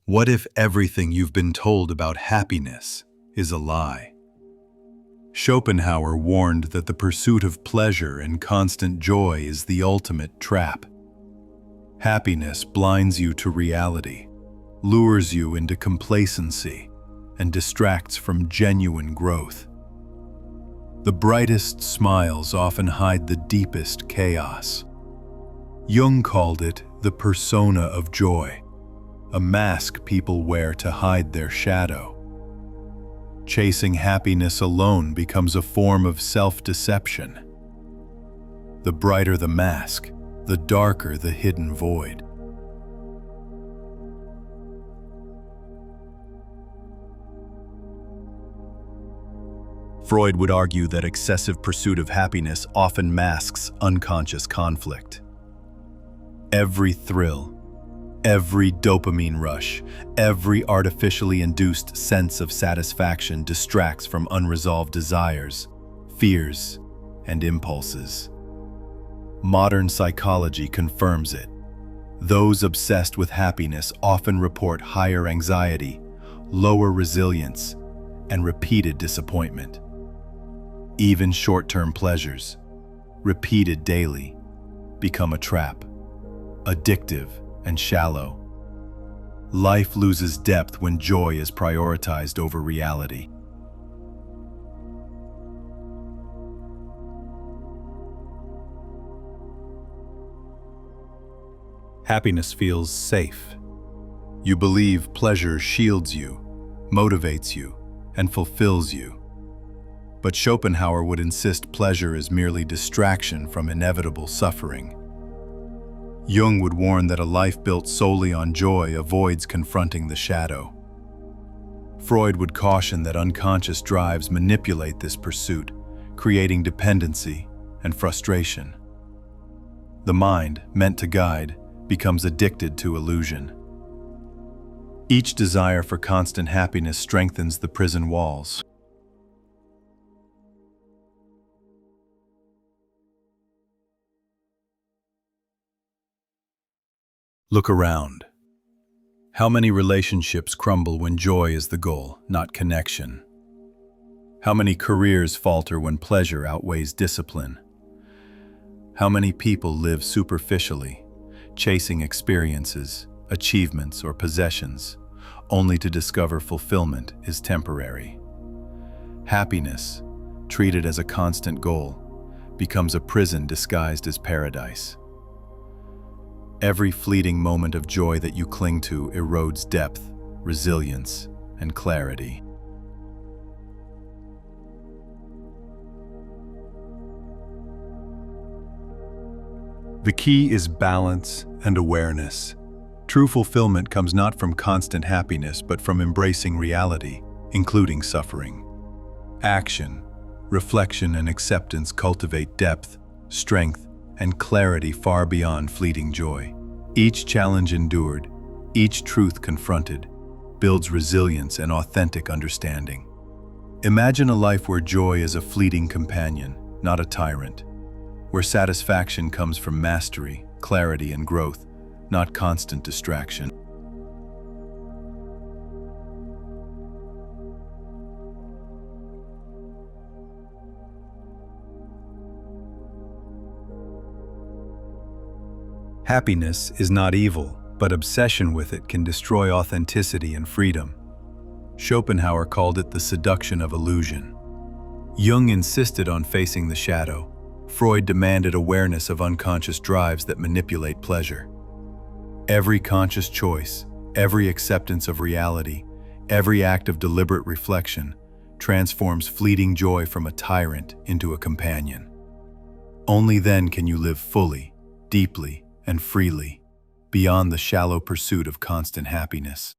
What if everything you've been told about happiness is a lie? Schopenhauer warned that the pursuit of pleasure and constant joy is the ultimate trap. Happiness blinds you to reality, lures you into complacency, and distracts from genuine growth. The brightest smiles often hide the deepest chaos. Jung called it the persona of joy, a mask people wear to hide their shadow. Chasing happiness alone becomes a form of self-deception. The brighter the mask, the darker the hidden void. Freud would argue that excessive pursuit of happiness often masks unconscious conflict. Every thrill, every dopamine rush, every artificially induced sense of satisfaction distracts from unresolved desires, fears, and impulses. Modern psychology confirms it. Those obsessed with happiness often report higher anxiety, lower resilience, and repeated disappointment. Even short-term pleasures, repeated daily, become a trap, addictive and shallow. Life loses depth when joy is prioritized over reality. Happiness feels safe. You believe pleasure shields you, motivates you, and fulfills you. But Schopenhauer would insist pleasure is merely distraction from inevitable suffering. Jung would warn that a life built solely on joy avoids confronting the shadow. Freud would caution that unconscious drives manipulate this pursuit, creating dependency and frustration. The mind, meant to guide, becomes addicted to illusion. Each desire for constant happiness strengthens the prison walls. Look around. How many relationships crumble when joy is the goal, not connection? How many careers falter when pleasure outweighs discipline? How many people live superficially, chasing experiences, achievements, or possessions, only to discover fulfillment is temporary? Happiness, treated as a constant goal, becomes a prison disguised as paradise. Every fleeting moment of joy that you cling to erodes depth, resilience, and clarity. The key is balance and awareness. True fulfillment comes not from constant happiness, but from embracing reality, including suffering. Action, reflection, and acceptance cultivate depth, strength, and clarity far beyond fleeting joy. Each challenge endured, each truth confronted, builds resilience and authentic understanding. Imagine a life where joy is a fleeting companion, not a tyrant, where satisfaction comes from mastery, clarity, and growth, not constant distraction. Happiness is not evil, but obsession with it can destroy authenticity and freedom. Schopenhauer called it the seduction of illusion. Jung insisted on facing the shadow. Freud demanded awareness of unconscious drives that manipulate pleasure. Every conscious choice, every acceptance of reality, every act of deliberate reflection transforms fleeting joy from a tyrant into a companion. Only then can you live fully, deeply, and freely, beyond the shallow pursuit of constant happiness.